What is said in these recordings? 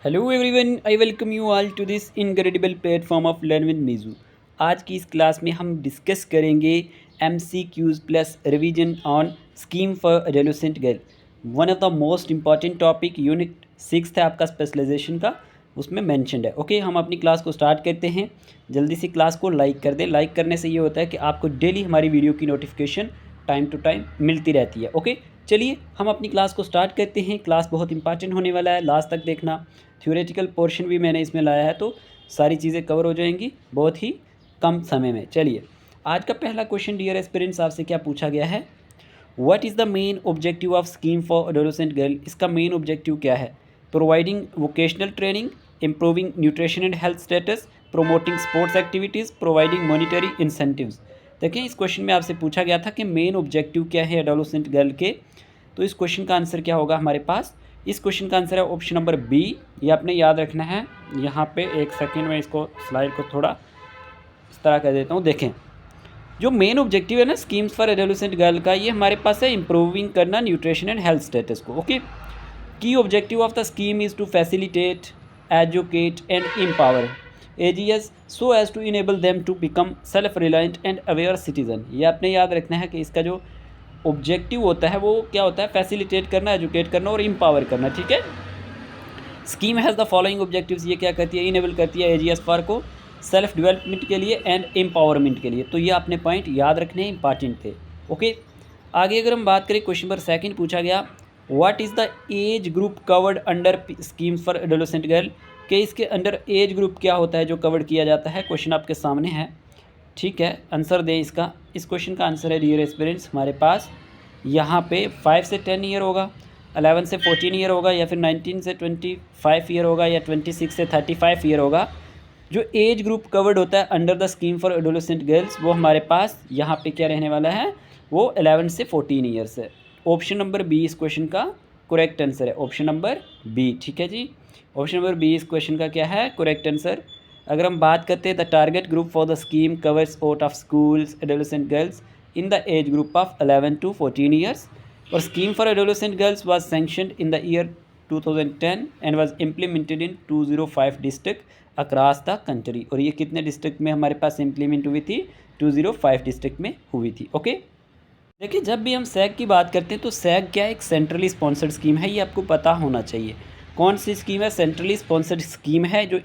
Hello everyone, I welcome you all to this incredible platform of learn with मीजू। आज की इस class में हम डिस्कस करेंगे MCQs plus revision on scheme for adolescent girl. One of the most important topic unit 6 है आपका specialisation का, उसमें मैंशनड है। ओके, हम अपनी क्लास को स्टार्ट करते हैं। जल्दी से क्लास को लाइक कर दें। लाइक करने से ये होता है कि आपको डेली हमारी वीडियो की नोटिफिकेशन टाइम टू टाइम मिलती रहती है। ओके, चलिए हम अपनी क्लास को स्टार्ट करते हैं। क्लास बहुत इंपॉर्टेंट होने वाला है, लास्ट तक देखना। थ्योरेटिकल पोर्शन भी मैंने इसमें लाया है, तो सारी चीज़ें कवर हो जाएंगी बहुत ही कम समय में। चलिए, आज का पहला क्वेश्चन डियर एस्पिरेंट्स आपसे क्या पूछा गया है, what is the main objective of scheme for adolescent girl. इसका मेन ऑब्जेक्टिव क्या है? Providing vocational training, improving nutrition and health status, promoting sports activities, providing monetary incentives. देखिए, इस क्वेश्चन में आपसे पूछा गया था कि मेन ऑब्जेक्टिव क्या है एडोलेसेंट गर्ल के। तो इस क्वेश्चन का आंसर क्या होगा हमारे पास? इस क्वेश्चन का आंसर है ऑप्शन नंबर बी। ये आपने याद रखना है। यहाँ पे एक सेकेंड में इसको स्लाइड को थोड़ा इस तरह कर देता हूँ। देखें, जो मेन ऑब्जेक्टिव है ना स्कीम्स फॉर एडोलेसेंट गर्ल का, ये हमारे पास है इम्प्रूविंग करना न्यूट्रिशन एंड हेल्थ स्टेटस को। Okay, key objective of the scheme is to facilitate, educate and empower AGS so as to enable them to become self reliant and aware citizen. ये आपने याद रखना है कि इसका जो ऑब्जेक्टिव होता है वो क्या होता है? फैसिलिटेट करना, एजुकेट करना और एम्पावर करना। ठीक है, scheme has the following objectives. ये क्या करती है? इनेबल करती है AGS फॉर को सेल्फ डेवलपमेंट के लिए एंड एम्पावरमेंट के लिए। तो ये आपने पॉइंट याद रखने इंपॉर्टेंट थे। ओके, आगे अगर हम बात करें, क्वेश्चन नंबर सेकंड पूछा गया, what is the age group covered under schemes for adolescent girl. के इसके अंडर एज ग्रुप क्या होता है जो कवर्ड किया जाता है? क्वेश्चन आपके सामने है। ठीक है, आंसर दें इसका। इस क्वेश्चन का आंसर है डियर एस्पिरेंट्स हमारे पास यहाँ पे 5 से 10 ईयर होगा, 11 से 14 ईयर होगा, या फिर 19 से 25 ईयर होगा, या 26 से 35 ईयर होगा। जो एज ग्रुप कवर्ड होता है under the scheme for adolescent girls, वो हमारे पास यहाँ पे क्या रहने वाला है? वो 11 से 14 ईयर्स है। ऑप्शन नंबर बी इस क्वेश्चन का करेक्ट आंसर है। ऑप्शन नंबर बी, ठीक है जी, ऑप्शन नंबर बी इस क्वेश्चन का क्या है? Correct answer. अगर हम बात करते हैं, the target group for the scheme covers out of schools adolescent girls in the age group of 11 to 14 years, और scheme for adolescent girls was sanctioned in the year 2010 and was implemented in 205 district across the country। और ये कितने district में हमारे पास implement हुई थी? 205 district में हुई थी। ओके, देखिए, जब भी हम सैग की बात करते हैं तो सैग क्या है? एक सेंट्रली स्पॉन्सर्ड स्कीम है, ये आपको पता होना चाहिए। कौन सी स्कीम है? सेंट्रली स्पॉन्सर्ड स्कीम है, जो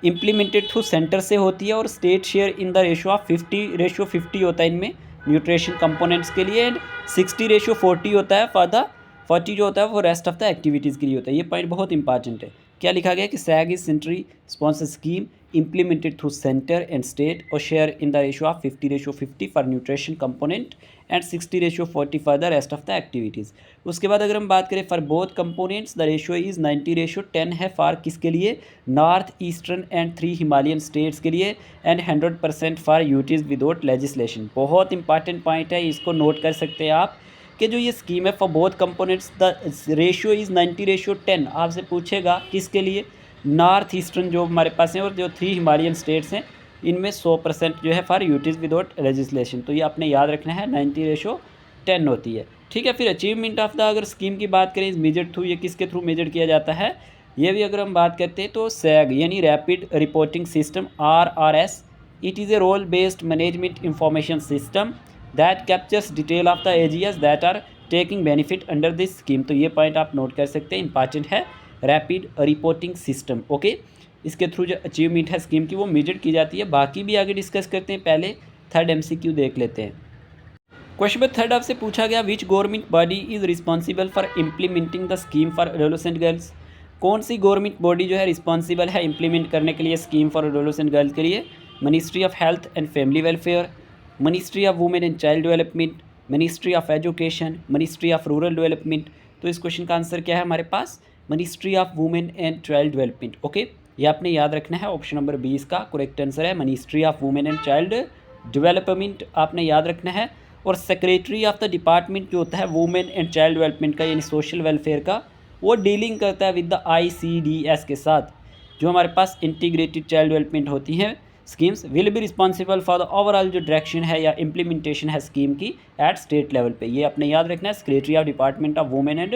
इम्प्लीमेंटेड थ्रू सेंटर से होती है, और state share in the ratio of 50 होता है इनमें न्यूट्रिशन कंपोनेंट्स के लिए, एंड 60:40 होता है फॉर द 40 जो होता है वो रेस्ट ऑफ द एक्टिविटीज़ के लिए होता है। ये पॉइंट बहुत इंपॉर्टेंट है। क्या लिखा गया कि SAG is centrally sponsored scheme implemented through center and state, or share in the ratio of 50:50 for nutrition component and 60:40 for the rest of the activities। उसके बाद अगर हम बात करें for both components, the ratio is 90:10 है for किसके लिए? North eastern and 3 Himalayan states के लिए, and 100% for UTs without legislation. बहुत इंपॉर्टेंट पॉइंट है, इसको नोट कर सकते हैं आप कि जो ये स्कीम है for both components the ratio is 90:10। आपसे पूछेगा किसके लिए? नॉर्थ ईस्टर्न जो हमारे पास हैं और जो 3 हिमालयन स्टेट्स हैं, इनमें 100% जो है फॉर यूटीज़ विदाउट लेजिस्लेशन। तो ये आपने याद रखना है, 90:10 होती है। ठीक है, फिर अचीवमेंट ऑफ द अगर स्कीम की बात करें, इस मेजर थ्रू, ये किसके थ्रू मेजर किया जाता है? ये भी अगर हम बात करते हैं तो सैग यानी rapid reporting system, RRS। It is a role based management information system that captures detail of the AGS that are taking benefit under this scheme. तो ये पॉइंट आप नोट कर सकते हैं, इंपॉर्टेंट है, रैपिड रिपोर्टिंग सिस्टम। ओके, इसके through जो achievement है स्कीम की वो मेजर की जाती है। बाकी भी आगे डिस्कस करते हैं, पहले थर्ड MCQ देख लेते हैं। क्वेश्चन नंबर थर्ड आपसे पूछा गया, which government body is responsible for implementing the scheme for adolescent girls. कौन सी गवर्नमेंट बॉडी जो है रिस्पॉन्सिबल है इम्प्लीमेंट करने के लिए स्कीम फॉर एडोलेसेंट गर्ल्स के लिए? Ministry of health and family welfare, ministry of women and child development, ministry of education, ministry of rural development. तो इस क्वेश्चन का आंसर क्या है हमारे पास? Ministry of women and child development. Okay, ये आपने याद रखना है। ऑप्शन नंबर 20 का करेक्ट आंसर है ministry of women and child development, आपने याद रखना है। और सेक्रेटरी ऑफ द डिपार्टमेंट जो होता है वुमेन एंड चाइल्ड डेवलपमेंट का, यानी सोशल वेलफेयर का, वो डीलिंग करता है विद द ICDS के साथ। जो हमारे पास इंटीग्रेटेड चाइल्ड डेवलपमेंट होती हैं schemes, will be responsible for the overall जो डायरेक्शन है या इम्प्लीमेंटेशन है स्कीम की एट स्टेट लेवल पे। ये आपने याद रखना है, secretary of department of women and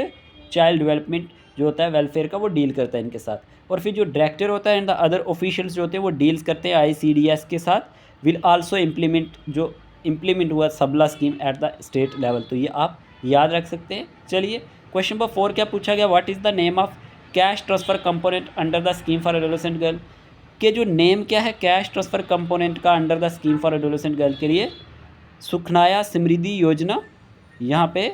child development जो होता है वेलफेयर का, वो डील करता है इनके साथ। और फिर जो डायरेक्टर होता है एंड द अदर ऑफिशियल्स जो होते हैं वो डील्स करते हैं ICDS के साथ। विल आल्सो इम्प्लीमेंट हुआ सबला scheme at the state level, तो ये आप याद रख सकते हैं। चलिए क्वेश्चन नंबर 4 क्या पूछा गया, what is the name of cash transfer component under the scheme for adolescent girl, के जो नेम क्या है कैश ट्रांसफ़र कंपोनेंट का under the scheme for adolescent girl के लिए, सुकन्या समृद्धि योजना। यहाँ पे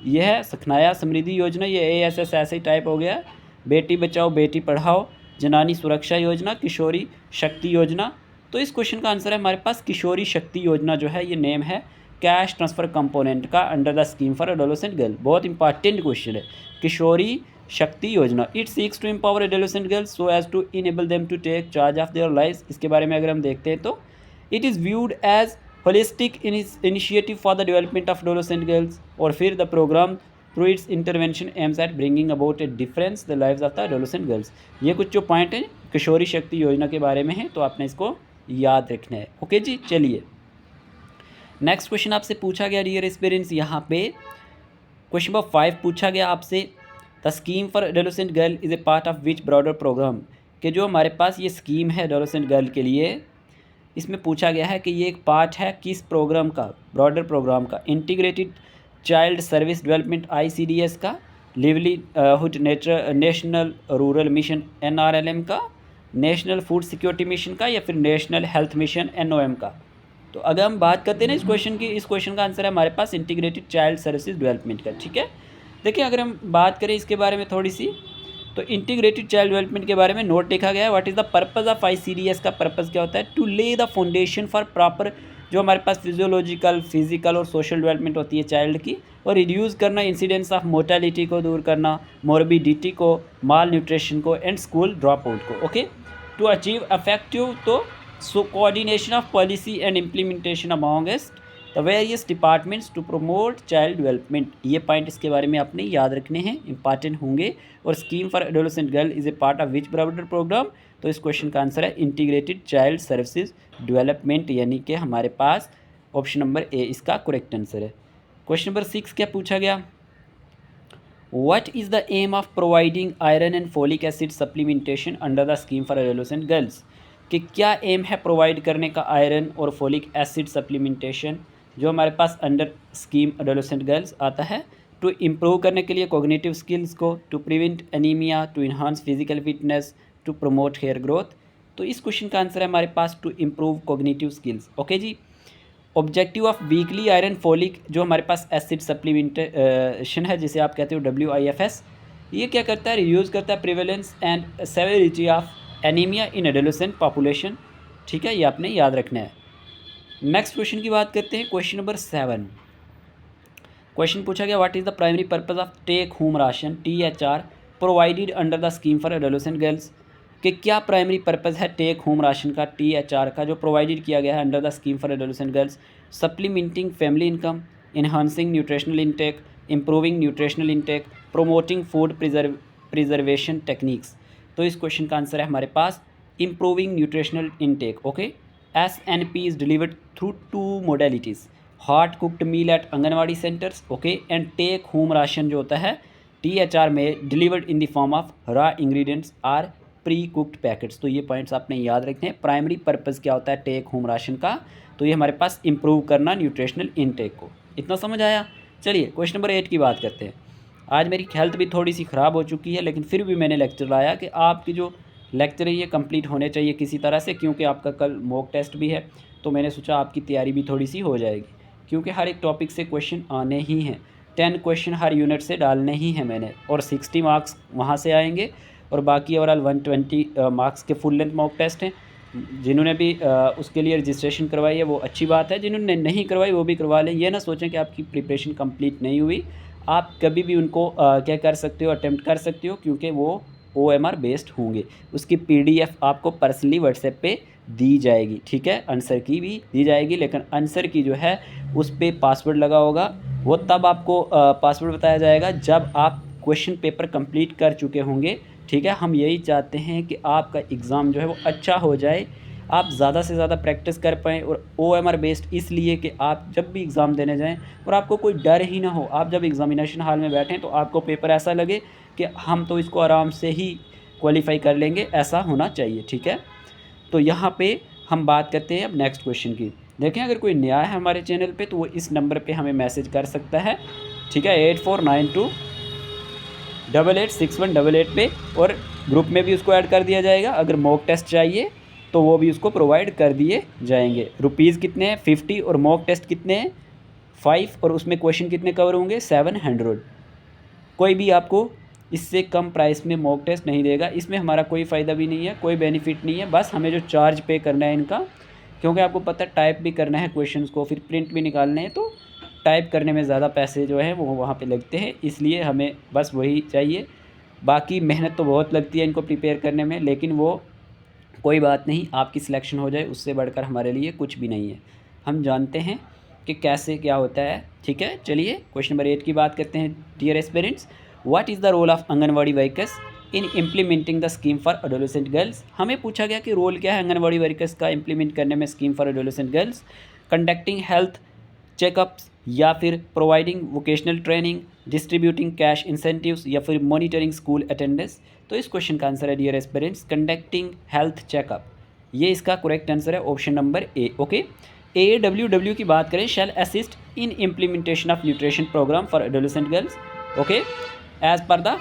यह है सुकन्या समृद्धि योजना, ये ASS ऐसे ही टाइप हो गया। बेटी बचाओ बेटी पढ़ाओ, जनानी सुरक्षा योजना, किशोरी शक्ति योजना। तो इस क्वेश्चन का आंसर है हमारे पास किशोरी शक्ति योजना जो है ये नेम है कैश ट्रांसफ़र कंपोनेंट का under the scheme for adolescent girl. बहुत इंपॉर्टेंट क्वेश्चन है, Kishori Shakti Yojana. It seeks to empower adolescent girls so as to enable them to take charge of their lives. इसके बारे में अगर हम देखते हैं तो it is viewed as holistic initiative for the development of adolescent girls. और फिर the programme through its intervention aims at bringing about A difference the lives of the adolescent girls. ये कुछ जो पॉइंट हैं किशोरी शक्ति योजना के बारे में है, तो आपने इसको याद रखना है। ओके जी, चलिए नेक्स्ट क्वेश्चन आपसे पूछा गया डियर एक्सपीरियंस, यहाँ पे क्वेश्चन नंबर 5 पूछा गया आपसे, the scheme for adolescent girl is a part of which broader programme, कि जो हमारे पास ये स्कीम है एडोलेसेंट गर्ल के लिए, इसमें पूछा गया है कि ये एक पार्ट है किस प्रोग्राम का, ब्रॉडर प्रोग्राम का, integrated child service development ICDS का, livelihood national rural mission NRLM का, नेशनल फूड सिक्योरिटी मिशन का, या फिर नेशनल हेल्थ मिशन NOM का। तो अगर हम बात करते हैं ना इस क्वेश्चन की, इस क्वेश्चन का आंसर है हमारे पास इंटीग्रेटेड चाइल्ड सर्विसेज डेवलपमेंट का। ठीक है, देखिए अगर हम बात करें इसके बारे में थोड़ी सी, तो इंटीग्रेटेड चाइल्ड डेवलपमेंट के बारे में नोट लिखा गया है। What is the purpose of ICDS का पर्पज़ क्या होता है, टू ले द फाउंडेशन फॉर प्रॉपर जो हमारे पास फिजियोलॉजिकल फिजिकल और सोशल डेवलपमेंट होती है चाइल्ड की, और रिड्यूस करना इंसिडेंस ऑफ मोर्टेलिटी को दूर करना, मोरबिडिटी को, माल न्यूट्रिशन को एंड स्कूल ड्रॉप आउट को। ओके, टू अचीव इफेक्टिव तो so coordination of policy and implementation amongst the various departments to promote child development. ये पॉइंट इसके बारे में आपने याद रखने हैं, इंपॉर्टेंट होंगे। और scheme for adolescent girl is a part of which broader programme, तो इस क्वेश्चन का आंसर है इंटीग्रेटेड चाइल्ड सर्विसेज डेवलपमेंट, यानी कि हमारे पास ऑप्शन नंबर A इसका करेक्ट आंसर है। क्वेश्चन नंबर 6 क्या पूछा गया, what is the aim of providing iron and folic acid supplementation under the scheme for adolescent girls, कि क्या एम है प्रोवाइड करने का आयरन और फोलिक एसिड सप्लीमेंटेशन जो हमारे पास अंडर स्कीम एडोलेसेंट गर्ल्स आता है, टू इम्प्रूव करने के लिए कोग्निटिव स्किल्स को, to prevent anaemia, to enhance physical fitness, to promote hair growth. तो इस क्वेश्चन का आंसर है हमारे पास to improve cognitive skills. Okay जी, objective of weekly iron folic जो हमारे पास एसिड सप्लीमेंटेशन है जिसे आप कहते हो WIFS, ये क्या करता है, रिड्यूस करता है prevalence and severity of anaemia in adolescent population. ठीक है, ये आपने याद रखना है। नेक्स्ट क्वेश्चन की बात करते हैं, क्वेश्चन नंबर 7। क्वेश्चन पूछा गया, what is the primary purpose of take home ration THR provided under the scheme for adolescent girls, कि क्या प्राइमरी पर्पज़ है टेक होम राशन का THR का जो प्रोवाइडेड किया गया है under the scheme for adolescent girls, supplementing family income, enhancing nutritional intake, improving nutritional intake, promoting food preservation techniques. तो इस क्वेश्चन का आंसर है हमारे पास improving nutritional intake. Okay, SNP is delivered through 2 modalities, hot cooked meal at anganwadi centres, okay, and take home ration जो होता है THR में delivered in the form of raw ingredients or pre cooked packets. तो ये points आपने याद रखने हैं। प्राइमरी पर्पज़ क्या होता है टेक होम राशन का, तो ये हमारे पास इंप्रूव करना न्यूट्रिशनल इंटेक को। इतना समझ आया। चलिए क्वेश्चन नंबर 8 की बात करते हैं। आज मेरी हेल्थ भी थोड़ी सी ख़राब हो चुकी है, लेकिन फिर भी मैंने लेक्चर लाया कि आपकी जो लेक्चर है ये कंप्लीट होने चाहिए किसी तरह से, क्योंकि आपका कल मॉक टेस्ट भी है, तो मैंने सोचा आपकी तैयारी भी थोड़ी सी हो जाएगी, क्योंकि हर एक टॉपिक से क्वेश्चन आने ही हैं। 10 क्वेश्चन हर यूनिट से डालने ही हैं मैंने, और 60 मार्क्स वहाँ से आएंगे, और बाकी ओवरऑल 120 मार्क्स के फुल लेंथ मॉक टेस्ट हैं। जिन्होंने भी उसके लिए रजिस्ट्रेशन करवाई है वो अच्छी बात है, जिन्होंने नहीं करवाई वो भी करवा लें। ये ना सोचें कि आपकी प्रिपरेशन कंप्लीट नहीं हुई, आप कभी भी उनको क्या कर सकते हो, अटेम्प्ट कर सकते हो, क्योंकि वो OMR बेस्ड होंगे। उसकी PDF आपको पर्सनली व्हाट्सएप पे दी जाएगी। ठीक है, आंसर की भी दी जाएगी, लेकिन आंसर की जो है उस पर पासवर्ड लगा होगा, वो तब आपको पासवर्ड बताया जाएगा जब आप क्वेश्चन पेपर कंप्लीट कर चुके होंगे। ठीक है, हम यही चाहते हैं कि आपका एग्ज़ाम जो है वो अच्छा हो जाए, आप ज़्यादा से ज़्यादा प्रैक्टिस कर पाएँ। और OMR बेस्ड इसलिए कि आप जब भी एग्ज़ाम देने जाएँ और आपको कोई डर ही ना हो, आप जब एग्ज़ामिनेशन हॉल में बैठें तो आपको पेपर ऐसा लगे कि हम तो इसको आराम से ही क्वालिफ़ाई कर लेंगे, ऐसा होना चाहिए, ठीक है। तो यहाँ पे हम बात करते हैं अब नेक्स्ट क्वेश्चन की। देखें, अगर कोई नया है हमारे चैनल पे तो वो इस नंबर पे हमें मैसेज कर सकता है, ठीक है, 8492886188 पे, और ग्रुप में भी उसको ऐड कर दिया जाएगा। अगर मॉक टेस्ट चाहिए तो वो भी उसको प्रोवाइड कर दिए जाएंगे। रुपीज़ कितने हैं? 50, और मॉक टेस्ट कितने हैं? 5, और उसमें क्वेश्चन कितने कवर होंगे? 700। कोई भी आपको इससे कम प्राइस में मॉक टेस्ट नहीं देगा। इसमें हमारा कोई फ़ायदा भी नहीं है, कोई बेनिफिट नहीं है, बस हमें जो चार्ज पे करना है इनका, क्योंकि आपको पता है टाइप भी करना है क्वेश्चंस को, फिर प्रिंट भी निकालने हैं, तो टाइप करने में ज़्यादा पैसे जो हैं वो वहाँ पे लगते हैं, इसलिए हमें बस वही चाहिए। बाकी मेहनत तो बहुत लगती है इनको प्रिपेयर करने में, लेकिन वो कोई बात नहीं, आपकी सिलेक्शन हो जाए उससे बढ़कर हमारे लिए कुछ भी नहीं है। हम जानते हैं कि कैसे क्या होता है, ठीक है। चलिए क्वेश्चन नंबर 8 की बात करते हैं। Dear aspirants, what is the role of anganwadi workers in implementing the scheme for adolescent girls. हमें पूछा गया कि रोल क्या है आंगनवाड़ी वर्कर्स का इम्प्लीमेंट करने में scheme for adolescent girls. Conducting health checkups, या फिर providing vocational training, distributing cash incentives, या फिर मॉनिटरिंग स्कूल अटेंडेंस। तो इस क्वेश्चन का आंसर है dear aspirants conducting health checkup. ये इसका करेक्ट आंसर है, option number A. Okay, AWW की बात करें, shall assist in implementation of nutrition programme for adolescent girls, okay, as per the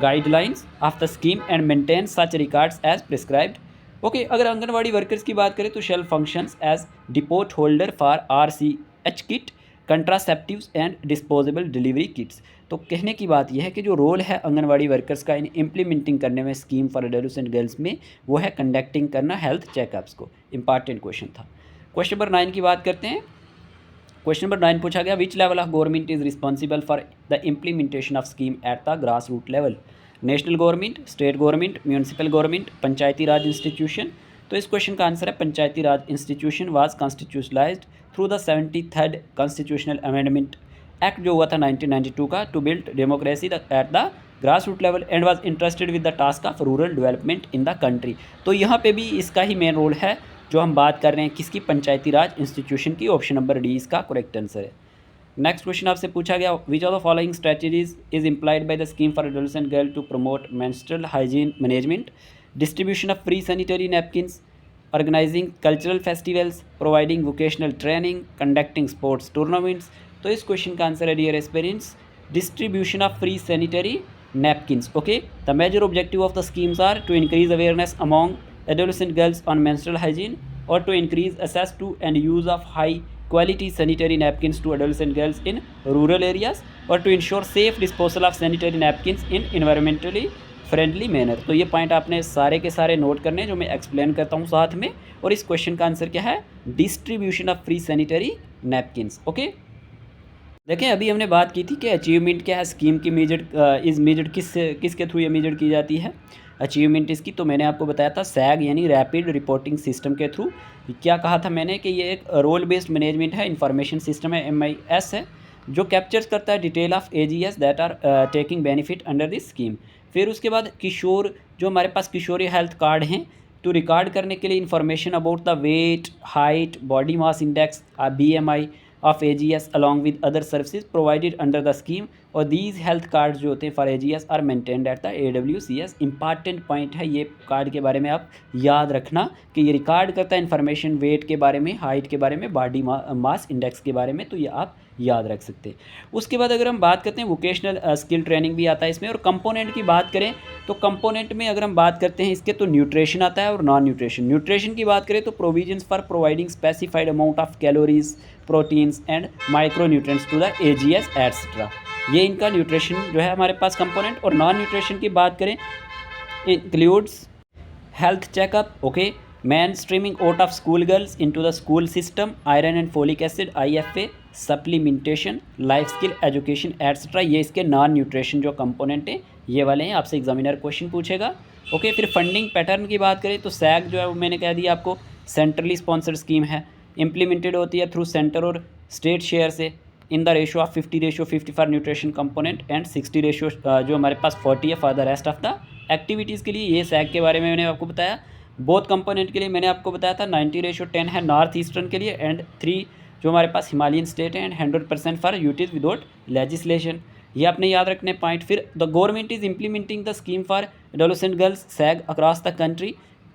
guidelines of the scheme and maintain such records as prescribed. Okay, अगर anganwadi workers की बात करें तो shall functions as depot holder for RCH kit, contraceptives and disposable delivery kits. तो कहने की बात यह है कि जो रोल है आंगनवाड़ी वर्कर्स का इन इम्प्लीमेंटिंग करने में स्कीम फॉर एडोलेसेंट गर्ल्स में, वो है कंडक्टिंग करना हेल्थ चेकअप्स को। इंपॉर्टेंट क्वेश्चन था। क्वेश्चन नंबर 9 की बात करते हैं। क्वेश्चन नंबर 9 पूछा गया, which level of government is responsible for the implementation of scheme at the grass root level. National government, state government, municipal government, panchayati Raj institution. तो इस क्वेश्चन का आंसर है पंचायती राज institution was constitutionalised through the 73rd constitutional amendment act जो हुआ था 1992 का, to build democracy at the grass root level and was interested with the task of rural development in the country. तो यहाँ पे भी इसका ही मेन रोल है, जो हम बात कर रहे हैं किसकी, पंचायती राज इंस्टीट्यूशन की। ऑप्शन नंबर डी इसका करेक्ट आंसर है। नेक्स्ट क्वेश्चन आपसे पूछा गया, which of the following strategies is implied by the scheme for adolescent girl to promote menstrual hygiene management, distribution of free sanitary napkins, organising cultural festivals, providing vocational training, conducting sports tournaments. तो इस question का answer है dear aspirants distribution of free sanitary napkins. Okay, the major objective of the schemes are to increase awareness among adolescent girls on menstrual hygiene, or to increase access to and use of high quality sanitary napkins to adolescent girls in rural areas, or to ensure safe disposal of sanitary napkins in environmentally friendly manner. तो ये point आपने सारे के सारे note करने, जो मैं explain करता हूँ साथ में। और इस क्वेश्चन का आंसर क्या है, distribution of free sanitary napkins. Okay, देखें अभी हमने बात की थी कि अचीवमेंट क्या है, स्कीम की मेजर्ड किसके थ्रू ये मेजर की जाती है अचीवमेंट इसकी। तो मैंने आपको बताया था सैग यानी रैपिड रिपोर्टिंग सिस्टम के थ्रू। क्या कहा था मैंने कि ये एक रोल बेस्ड मैनेजमेंट है, इंफॉर्मेशन सिस्टम है, MIS है, जो कैप्चर्स करता है detail of AGS that are taking benefit under this scheme. फिर उसके बाद किशोर, जो हमारे पास किशोरी हेल्थ कार्ड हैं, टू रिकॉर्ड करने के लिए information about the weight, height, body mass index, BMI of AGS along with other services provided under the scheme। और these health cards जो होते हैं for AGS are maintained at the AWCS। Important point है ये, card के बारे में आप याद रखना कि ये रिकॉर्ड करता है इन्फॉर्मेशन वेट के बारे में, हाइट के बारे में, बॉडी मास इंडेक्स के बारे में। तो ये आप याद रख सकते हैं। उसके बाद अगर हम बात करते हैं वोकेशनल स्किल ट्रेनिंग भी आता है इसमें। और कंपोनेंट की बात करें तो कंपोनेंट में अगर हम बात करते हैं इसके, तो न्यूट्रिशन आता है और नॉन न्यूट्रिशन। न्यूट्रिशन की बात करें तो provisions for providing specified amount of calories, proteins and micronutrients to the AGS etcetera. ये इनका न्यूट्रिशन जो है हमारे पास कंपोनेंट। और नॉन न्यूट्रिशन की बात करें, includes health checkup, okay, mainstreaming out of school girls into the school system, iron and folic acid, IFA, supplementation, life skill education etcetera. ये इसके नॉन न्यूट्रिशन जो कंपोनेंट है ये वाले हैं, आपसे एग्जामिनर क्वेश्चन पूछेगा। ओके, फिर फंडिंग पैटर्न की बात करें तो सैग जो है वो मैंने कह दिया आपको सेंट्रली स्पॉन्सर्ड स्कीम है, इम्प्लीमेंटेड होती है थ्रू सेंटर और स्टेट शेयर से, in the ratio of 50:50 for nutrition component and 60 जो हमारे पास 40 है for the rest of the activities के लिए। ये सैग के बारे में मैंने आपको बताया। बोथ कंपोनेंट के लिए मैंने आपको बताया था 90:10 है नॉर्थ ईस्टर्न के लिए एंड 3 जो हमारे पास हिमालयन स्टेट है and 100% for UTs without legislation. ये आपने याद रखने पॉइंट। फिर the government is implementing the scheme for adolescent girls sag across the country.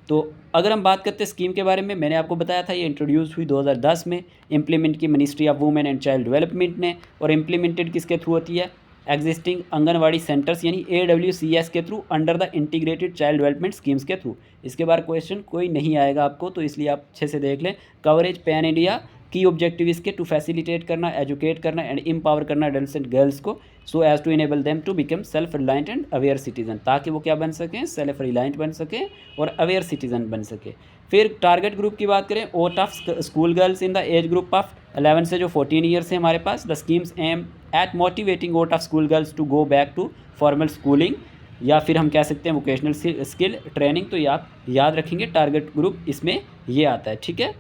तो अगर हम बात करते हैं स्कीम के बारे में, मैंने आपको बताया था ये इंट्रोड्यूस हुई 2010 में, इम्प्लीमेंट की ministry of women and child development ने, और इम्प्लीमेंटेड किसके थ्रू होती है, एग्जिस्टिंग आंगनवाड़ी सेंटर्स यानी AWCS के through under the integrated child development schemes के थ्रू। इसके बारे क्वेश्चन कोई नहीं आएगा आपको, तो इसलिए आप अच्छे से देख लें। कवरेज पैन इंडिया की ऑब्जेक्टिव इसके टू फैसिलिटेट करना, एजुकेट करना एंड एम्पावर करना एडोलेसेंट गर्ल्स को so as to enable them to become self reliant and aware citizen, ताकि वो क्या बन सकें, सेल्फ रिलायंट बन सकें और अवेयर सिटीजन बन सके। फिर टारगेट ग्रुप की बात करें, out of school girls in the age group of 11 से जो 14 ईयर्स है हमारे पास। The schemes aim at motivating out of school girls to go back to formal schooling, या फिर हम कह सकते हैं वोकेशनल स्किल ट्रेनिंग। तो ये आप याद रखेंगे, टारगेट ग्रुप इसमें ये आता है, ठीक है,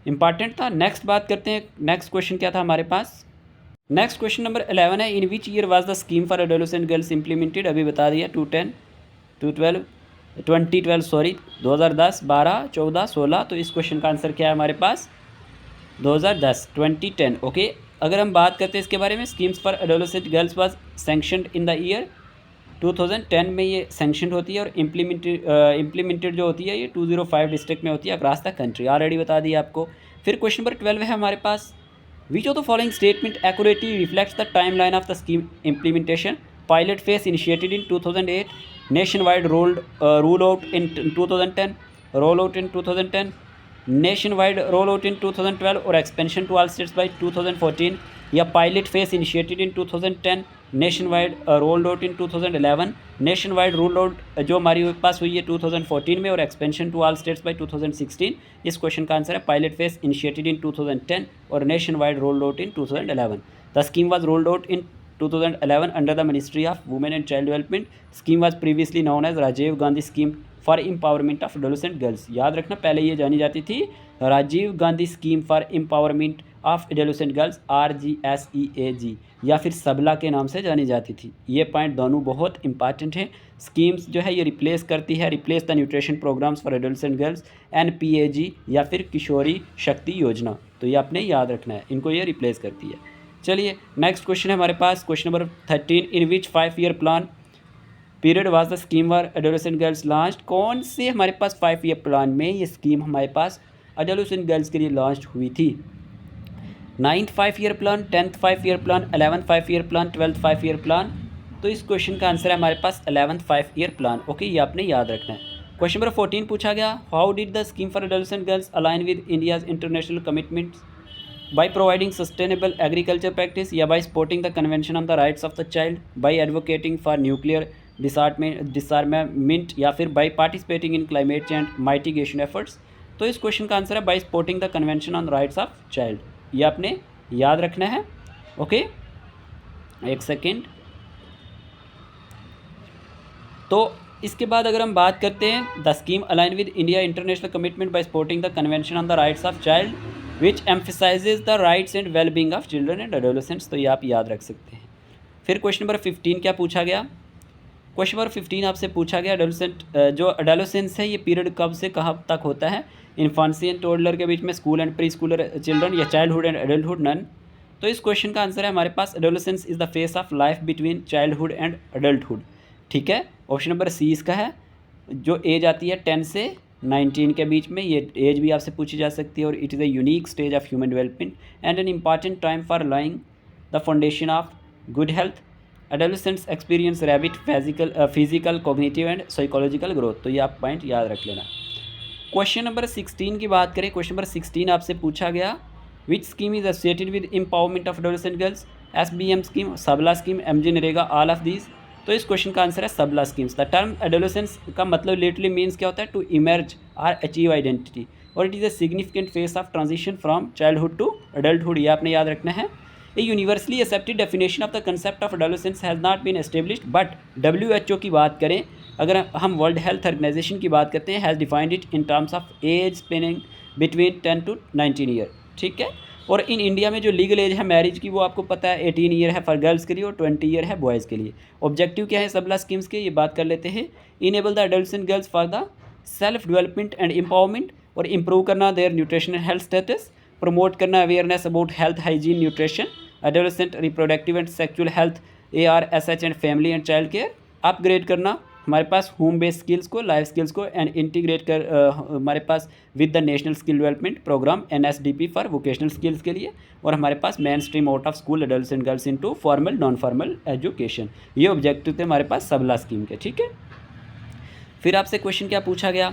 इंपॉर्टेंट था। नेक्स्ट बात करते हैं, नेक्स्ट क्वेश्चन क्या था हमारे पास। नेक्स्ट क्वेश्चन नंबर 11 है, in which year was the scheme for adolescent girls implemented. अभी बता दिया 2012 सॉरी 2010, 12, 14, 16। तो इस क्वेश्चन का आंसर क्या है हमारे पास, 2010 ओके। अगर हम बात करते हैं इसके बारे में, schemes for adolescent girls was sanctioned in the year 2010 में ये सैंक्शन होती है, और इम्प्लीमेंटेड जो होती है ये 205 डिस्ट्रिक्ट में होती है अक्रॉस द कंट्री, ऑलरेडी बता दिया आपको। फिर क्वेश्चन नंबर 12 है हमारे पास, which of the following statement accurately reflects the timeline of the scheme implementation. Pilot phase initiated in 2008, nationwide rule out in 2010, roll out in 2010, nationwide roll out in 2012 और expansion to all states by 2014, या pilot phase initiated in 2010, nationwide rolled out in 2011, nationwide roll out जो हमारी पास हुई है 2014 में और expansion to all states by 2016। इस क्वेश्चन का आंसर है पायलट फेज इनिशिएटेड इन 2010 और nationwide rolled out in 2011। The scheme was rolled out in 2011 under the ministry of women and child development. Scheme was previously known as Rajiv Gandhi scheme for empowerment of adolescent girls. याद रखना, पहले ये जानी जाती थी Rajiv Gandhi scheme for empowerment of adolescent girls, RGSEAG, या फिर सबला के नाम से जानी जाती थी। ये पॉइंट दोनों बहुत इंपॉर्टेंट हैं। स्कीम्स जो है ये रिप्लेस करती है, replace the nutrition programmes for adolescent girls, NPAG या फिर किशोरी शक्ति योजना। तो ये आपने याद रखना है, इनको ये रिप्लेस करती है। चलिए नेक्स्ट क्वेश्चन है हमारे पास, question number 13, in which 5-year plan period was the scheme for adolescent girls launched. कौन से हमारे पास 5-year प्लान में ये स्कीम हमारे पास एडोलेसेंट गर्ल्स के लिए लॉन्च हुई थी। 9th 5-year plan, 10th 5-year plan, 11th 5-year plan, 12th 5-year plan. तो इस क्वेश्चन का आंसर है हमारे पास 11th 5-year प्लान, ओके, ये आपने याद रखना है। क्वेश्चन नंबर 14 पूछा गया, how did the scheme for adolescent girls align with India's international commitments, by providing sustainable agriculture practice, या by supporting the convention on the rights of the child, by advocating for nuclear disarmament, या फिर by participating in climate change mitigation efforts। तो इस question का answer है by supporting the convention on rights of child, ये आपने याद रखना है, ओके। एक सेकेंड, तो इसके बाद अगर हम बात करते हैं, the scheme align with India international commitment bye supporting the convention on the rights of child which emphasises the rights and well being of children and adolescents. तो ये आप याद रख सकते हैं। फिर क्वेश्चन नंबर 15 क्या पूछा गया, क्वेश्चन नंबर 15 आपसे पूछा गया, एडोलेसेंट जो एडोलेसेंस है ये पीरियड कब से कहाँ तक होता है, इन्फांसी एंड टोडलर के बीच में, school and preschooler children, या चाइल्डहुड एंड एडल्टहुड, नन। तो इस क्वेश्चन का आंसर है हमारे पास adolescence is the phase of life between childhood and adulthood, ठीक है। ऑप्शन नंबर C इसका है, जो एज आती है 10 से 19 के बीच में, ये एज भी आपसे पूछी जा सकती है, और it is a unique stage of human development and an important time for lying the foundation of good health. Adolescents experience rabbit physical cognitive and psychological growth. तो ये आप पॉइंट याद रख लेना। क्वेश्चन नंबर 16 की बात करें, क्वेश्चन नंबर 16 आपसे पूछा गया, which scheme is associated with empowerment of adolescent girls, SBM scheme, Sabla scheme, MG NREGA, all of these. तो इस क्वेश्चन का आंसर है सबला स्कीम्स। द टर्म एडोलेसेंस का मतलब लिटरली मीन्स क्या होता है, टू इमर्ज और अचीव आइडेंटिटी, और it is a significant phase of transition from childhood to adulthood, ये आपने याद रखना है। A universally accepted definition of the concept of adolescence has not been established, but WHO की बात करें, अगर हम वर्ल्ड हेल्थ ऑर्गेनाइजेशन की बात करते हैं, has defined it in terms of age spanning between 10 to 19 year, ठीक है। और इन इंडिया में जो लीगल एज है मैरिज की, वो आपको पता है 18 ईयर है फॉर गर्ल्स के लिए और 20 ईयर है बॉयज़ के लिए। ऑब्जेक्टिव क्या है सबला स्कीम्स के, ये बात कर लेते हैं। Enable the adolescent girls for the self development and empowerment और इम्प्रूव करना their nutritional health status, promote करना awareness about health hygiene nutrition, adolescent reproductive and sexual health ARSH and family and child care, upgrade करना हमारे पास home based skills को, life skills को and integrate कर हमारे पास with the national skill development programme NSDP for vocational skills के लिए, और हमारे पास main stream out of school adults and girls into formal non formal education. ये ऑब्जेक्टिव थे हमारे पास सबला स्कीम के। ठीक है, फिर आपसे क्वेश्चन क्या पूछा गया,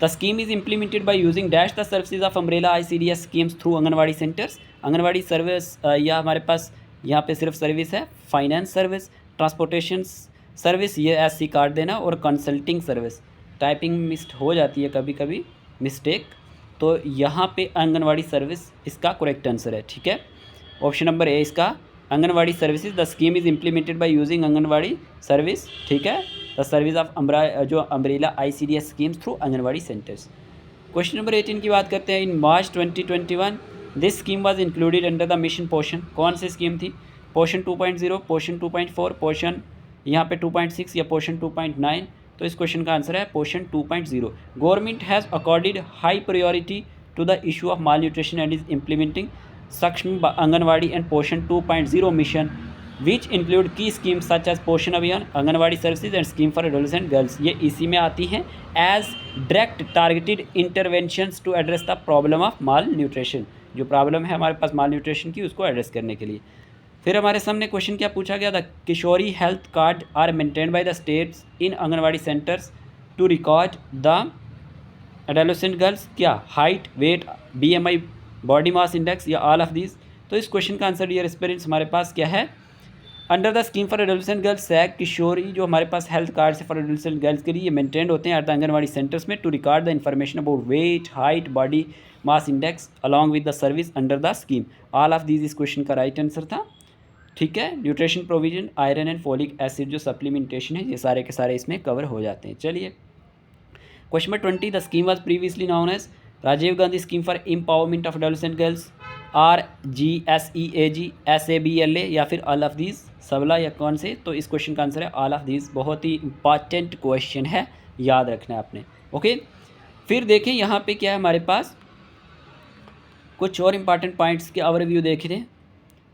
the scheme is implemented by using dash the services of umbrella ICDS schemes through anganwadi centres. Anganwadi service या हमारे पास यहाँ पे सिर्फ सर्विस है, फाइनेंस सर्विस, ट्रांसपोर्टेशन सर्विस, ये SC कार्ड देना, और कंसल्टिंग सर्विस। टाइपिंग मिस्ड हो जाती है कभी कभी, मिस्टेक, तो यहाँ पे आंगनवाड़ी सर्विस इसका करेक्ट आंसर है। ठीक है, ऑप्शन नंबर ए इसका anganwadi services, the scheme is implemented by using anganwadi service. ठीक है, द सर्विस ऑफ जो umbrella ICDS schemes through anganwadi centres. Question number 18 की बात करते हैं। इन मार्च 2021 this scheme was included under the mission पोषण। कौन सी स्कीम थी? पोषण 2.0, पोषण 2.4, पोषण यहाँ पे 2.6 या पोषण 2.9। तो इस क्वेश्चन का आंसर है Poshan 2.0। Government has accorded high priority to the issue of malnutrition and is implementing Saksham Anganwadi and Poshan 2.0 mission which include key scheme such as Poshan Abhiyan, Anganwadi services and scheme for adolescent girls. ये इसी में आती हैं as direct targeted interventions to address the problem of malnutrition. जो problem है हमारे पास माल nutrition की, उसको एड्रेस करने के लिए। फिर हमारे सामने क्वेश्चन क्या पूछा गया, the Kishori health card are maintained by the states in anganwadi centres to record the adolescent girls. क्या? Height, weight, BMI, body mass index, या ऑल ऑफ दीज। तो इस क्वेश्चन का आंसर डियर स्टूडेंट्स हमारे पास क्या है, under the scheme for adolescent girls SAG Kishori जो हमारे पास हेल्थ कार्ड से फॉर एडोलेसेंट गर्ल्स के लिए मेंटेन होते हैं एट द आंगनवाड़ी सेंटर्स में to record the information about weight, height, body mass index along with the service under the scheme. All of these इस क्वेश्चन का राइट आंसर था। ठीक है, nutrition provision, iron and folic acid जो supplementation है, ये सारे के सारे इसमें कवर हो जाते हैं। चलिए question number 20, the scheme was previously known as Rajiv Gandhi scheme for empowerment of adolescent girls, RGSEAG, SABLA, या फिर ऑल ऑफ दीज, सबला, या कौन से। तो इस क्वेश्चन का आंसर है ऑल ऑफ दीज। बहुत ही इंपॉर्टेंट क्वेश्चन है, याद रखना है आपने। ओके, फिर देखें यहाँ पे क्या है हमारे पास, कुछ और इंपॉर्टेंट पॉइंट्स के ओवरव्यू देखे थे।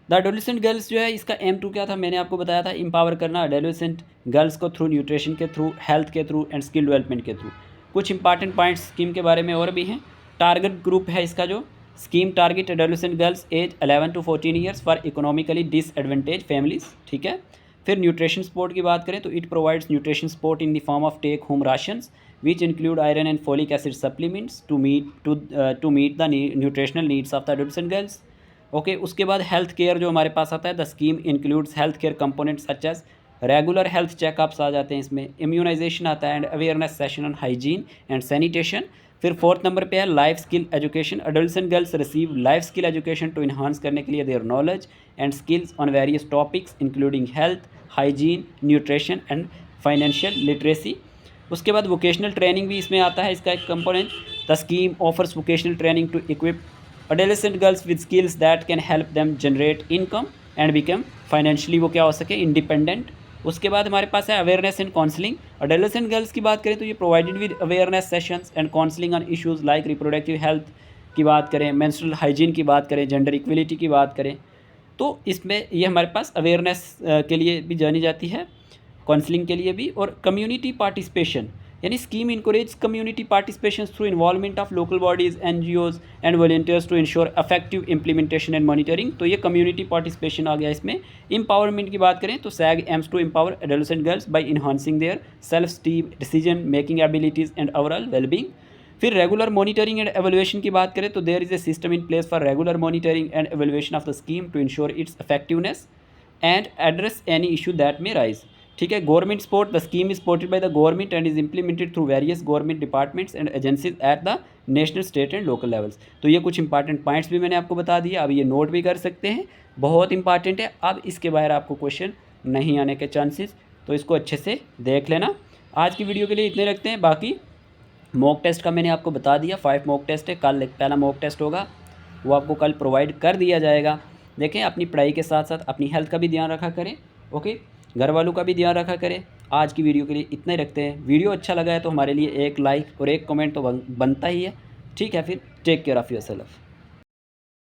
द एडोलेसेंट गर्ल्स जो है इसका M2 क्या था, मैंने आपको बताया था, एम्पावर करना एडोलेसेंट गर्ल्स को थ्रू न्यूट्रिशन के थ्रू, हेल्थ के थ्रू एंड स्किल डेवलपमेंट के थ्रू। कुछ इंपॉर्टेंट पॉइंट्स स्कीम के बारे में और भी हैं। टारगेट ग्रुप है इसका जो scheme, target adolescent girls age 11 to 14 years for economically disadvantage families. ठीक है, फिर न्यूट्रिशन सपोर्ट की बात करें तो it provides nutrition support in the form of take home rations which include iron and folic acid supplements to meet the nutritional needs of the adolescent girls. Okay, उसके बाद health care जो हमारे पास आता है, the scheme includes health care components such as regular health checkups आ जाते हैं इसमें, इम्यूनाइजेशन आता है and awareness session on hygiene and sanitation. फिर 4th नंबर पे है life skill education, adolescent girls receive life skill education to enhance करने के लिए their knowledge and skills on various topics including health, hygiene, nutrition and financial literacy. उसके बाद vocational training भी इसमें आता है, इसका एक component. The scheme offers vocational training to equip adolescent girls with skills that can help them generate income and become financially वो क्या हो सके इंडिपेंडेंट। उसके बाद हमारे पास है awareness and counselling. Adolescent girls की बात करें तो ये provided with awareness sessions and counselling on issues like reproductive health की बात करें, मेंस्ट्रुअल हाइजीन की बात करें, जेंडर इक्वलिटी की बात करें, तो इसमें ये हमारे पास अवेयरनेस के लिए भी जानी जाती है, काउंसलिंग के लिए भी। और कम्युनिटी पार्टिसिपेशन, यानी scheme encourage community participation through involvement of local bodies, NGOs and volunteers to ensure effective implementation and monitoring. तो ये कम्युनिटी पार्टिसिपेशन आ गया इसमें। एम्पावरमेंट की बात करें तो SAG aims to empower adolescent girls by enhancing their self esteem, decision making abilities and overall wellbeing. फिर regular monitoring and evaluation की बात करें तो there is a system in place for regular monitoring and evaluation of the scheme to ensure its effectiveness and address any issue that may rise. ठीक है, government support, the scheme is supported by the government and is implemented through various government departments and agencies at the national, state and local levels. तो ये कुछ important points भी मैंने आपको बता दिए, अब ये नोट भी कर सकते हैं, बहुत इंपॉर्टेंट है। अब इसके बाहर आपको क्वेश्चन नहीं आने के चांसेस, तो इसको अच्छे से देख लेना। आज की वीडियो के लिए इतने रखते हैं, बाकी मॉक टेस्ट का मैंने आपको बता दिया, 5 मॉक टेस्ट है, कल पहला मॉक टेस्ट होगा, वो आपको कल प्रोवाइड कर दिया जाएगा। देखें, अपनी पढ़ाई के साथ साथ अपनी हेल्थ का भी ध्यान रखा करें, ओके, घर वालों का भी ध्यान रखा करें। आज की वीडियो के लिए इतना ही रखते हैं। वीडियो अच्छा लगा है तो हमारे लिए एक लाइक और एक कमेंट तो बनता ही है। ठीक है, फिर टेक केयर ऑफ़ योरसेल्फ।